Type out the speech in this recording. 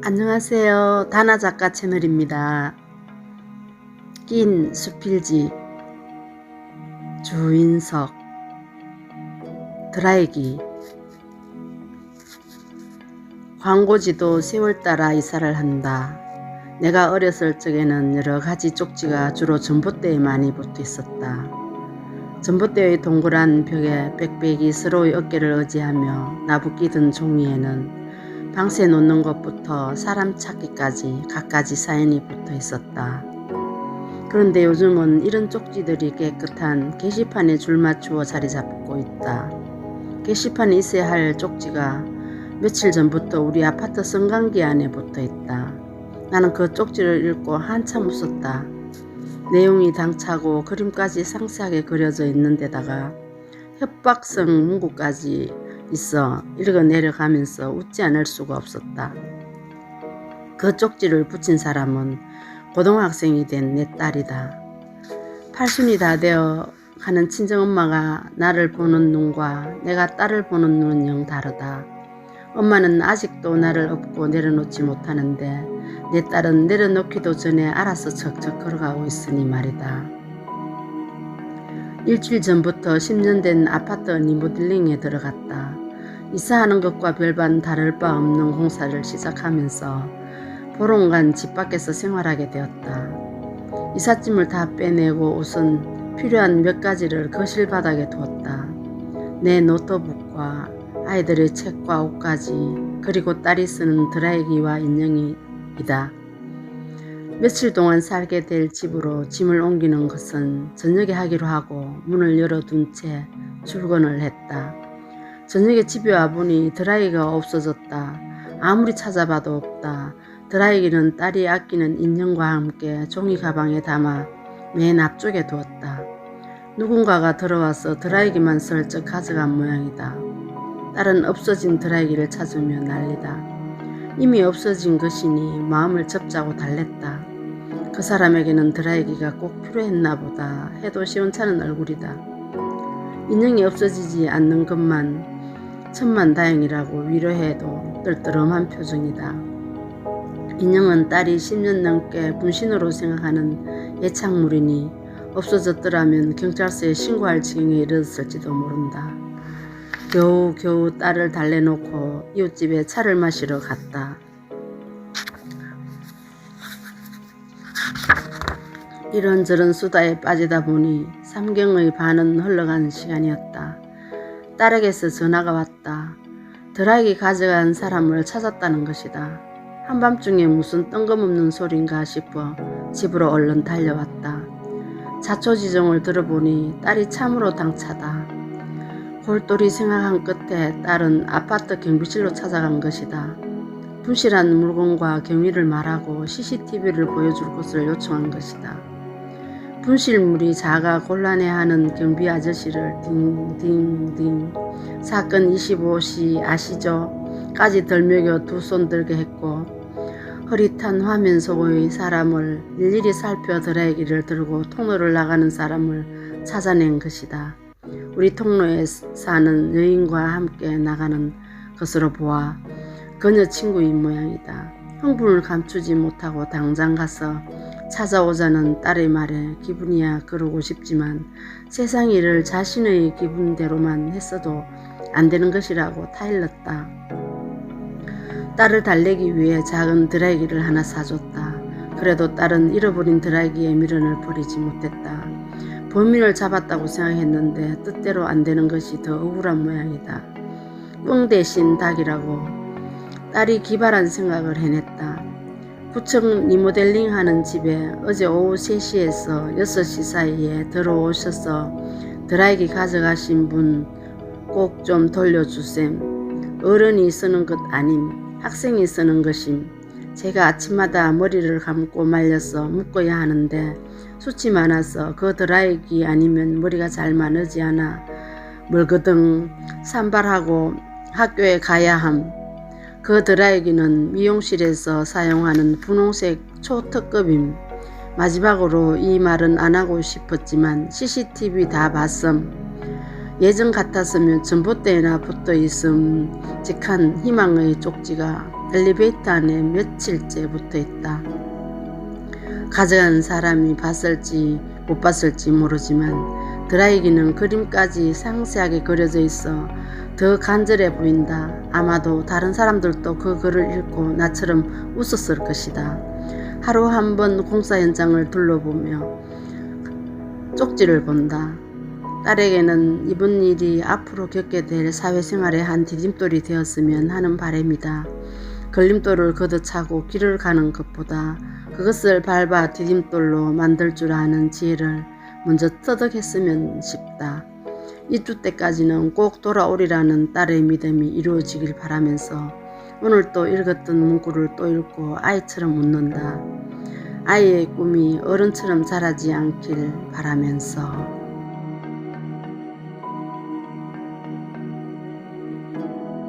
안녕하세요. 다나 작가 채널입니다. 낀 수필집 주인석 드라이기 광고지도 세월 따라 이사를 한다. 내가 어렸을 적에는 여러가지 쪽지가 주로 전봇대에 많이 붙어 있었다. 전봇대의 동그란 벽에 빽빽이 서로의 어깨를 의지하며 나부끼던 종이에는 방세 놓는 것부터 사람 찾기까지 갖가지 사연이 붙어 있었다. 그런데 요즘은 이런 쪽지들이 깨끗한 게시판에 줄 맞추어 자리 잡고 있다. 게시판에 있어야 할 쪽지가 며칠 전부터 우리 아파트 성강기 안에 붙어 있다. 나는 그 쪽지를 읽고 한참 웃었다. 내용이 당차고 그림까지 상세하게 그려져 있는 데다가 협박성 문구까지 있어 읽어내려가면서 웃지 않을 수가 없었다. 그 쪽지를 붙인 사람은 고등학생이 된 내 딸이다. 팔순이 다 되어 가는 친정엄마가 나를 보는 눈과 내가 딸을 보는 눈은 영 다르다. 엄마는 아직도 나를 업고 내려놓지 못하는데 내 딸은 내려놓기도 전에 알아서 척척 걸어가고 있으니 말이다. 일주일 전부터 10년 된 아파트 리모델링에 들어갔다. 이사하는 것과 별반 다를 바 없는 공사를 시작하면서 보름간 집 밖에서 생활하게 되었다. 이삿짐을 다 빼내고 우선 필요한 몇 가지를 거실 바닥에 두었다. 내 노트북과 아이들의 책과 옷까지, 그리고 딸이 쓰는 드라이기와 인형이다. 며칠 동안 살게 될 집으로 짐을 옮기는 것은 저녁에 하기로 하고 문을 열어둔 채 출근을 했다. 저녁에 집에 와보니 드라이기가 없어졌다. 아무리 찾아봐도 없다. 드라이기는 딸이 아끼는 인형과 함께 종이 가방에 담아 맨 앞쪽에 두었다. 누군가가 들어와서 드라이기만 슬쩍 가져간 모양이다. 딸은 없어진 드라이기를 찾으며 난리다. 이미 없어진 것이니 마음을 접자고 달랬다. 그 사람에게는 드라이기가 꼭 필요했나 보다 해도 시원찮은 얼굴이다. 인형이 없어지지 않는 것만 천만다행이라고 위로해도 떨떠름한 표정이다. 인형은 딸이 10년 넘게 분신으로 생각하는 애착물이니 없어졌더라면 경찰서에 신고할 지경에 이르렀을지도 모른다. 겨우 딸을 달래놓고 이웃집에 차를 마시러 갔다. 이런저런 수다에 빠지다 보니 삼경의 반은 흘러간 시간이었다. 딸에게서 전화가 왔다. 드라이기 가져간 사람을 찾았다는 것이다. 한밤중에 무슨 뜬금없는 소린가 싶어 집으로 얼른 달려왔다. 자초지종을 들어보니 딸이 참으로 당차다. 골똘히 생각한 끝에 딸은 아파트 경비실로 찾아간 것이다. 분실한 물건과 경위를 말하고 CCTV를 보여줄 것을 요청한 것이다. 분실물이 자가 곤란해하는 경비 아저씨를 딩딩딩 사건 25시 아시죠? 까지 덜먹여 두 손 들게 했고 흐릿한 화면 속의 사람을 일일이 살펴 드라이기를 들고 통로를 나가는 사람을 찾아낸 것이다. 우리 통로에 사는 여인과 함께 나가는 것으로 보아 그녀 친구인 모양이다. 흥분을 감추지 못하고 당장 가서 찾아오자는 딸의 말에 기분이야 그러고 싶지만 세상 일을 자신의 기분대로만 했어도 안 되는 것이라고 타일렀다. 딸을 달래기 위해 작은 드라이기를 하나 사줬다. 그래도 딸은 잃어버린 드라이기의 미련을 버리지 못했다. 범인을 잡았다고 생각했는데 뜻대로 안 되는 것이 더 억울한 모양이다. 꽝 대신 닭이라고 딸이 기발한 생각을 해냈다. 구청 리모델링 하는 집에 어제 오후 3시에서 6시 사이에 들어오셔서 드라이기 가져가신 분 꼭 좀 돌려주셈. 어른이 쓰는 것 아님 학생이 쓰는 것임. 제가 아침마다 머리를 감고 말려서 묶어야 하는데 숱이 많아서 그 드라이기 아니면 머리가 잘 마르지 않아 멀거등 산발하고 학교에 가야 함. 그 드라이기는 미용실에서 사용하는 분홍색 초특급임. 마지막으로 이 말은 안 하고 싶었지만 CCTV 다 봤음. 예전 같았으면 전봇대에나 붙어 있음직한 희망의 쪽지가 엘리베이터 안에 며칠째 붙어 있다. 가져간 사람이 봤을지 못 봤을지 모르지만 드라이기는 그림까지 상세하게 그려져 있어 더 간절해 보인다. 아마도 다른 사람들도 그 글을 읽고 나처럼 웃었을 것이다. 하루 한 번 공사 현장을 둘러보며 쪽지를 본다. 딸에게는 이번 일이 앞으로 겪게 될 사회생활의 한 디딤돌이 되었으면 하는 바람이다. 걸림돌을 걷어차고 길을 가는 것보다 그것을 밟아 디딤돌로 만들 줄 아는 지혜를 먼저 터득했으면 싶다. 2주 때까지는 꼭 돌아오리라는 딸의 믿음이 이루어지길 바라면서 오늘 또 읽었던 문구를 또 읽고 아이처럼 웃는다. 아이의 꿈이 어른처럼 자라지 않길 바라면서.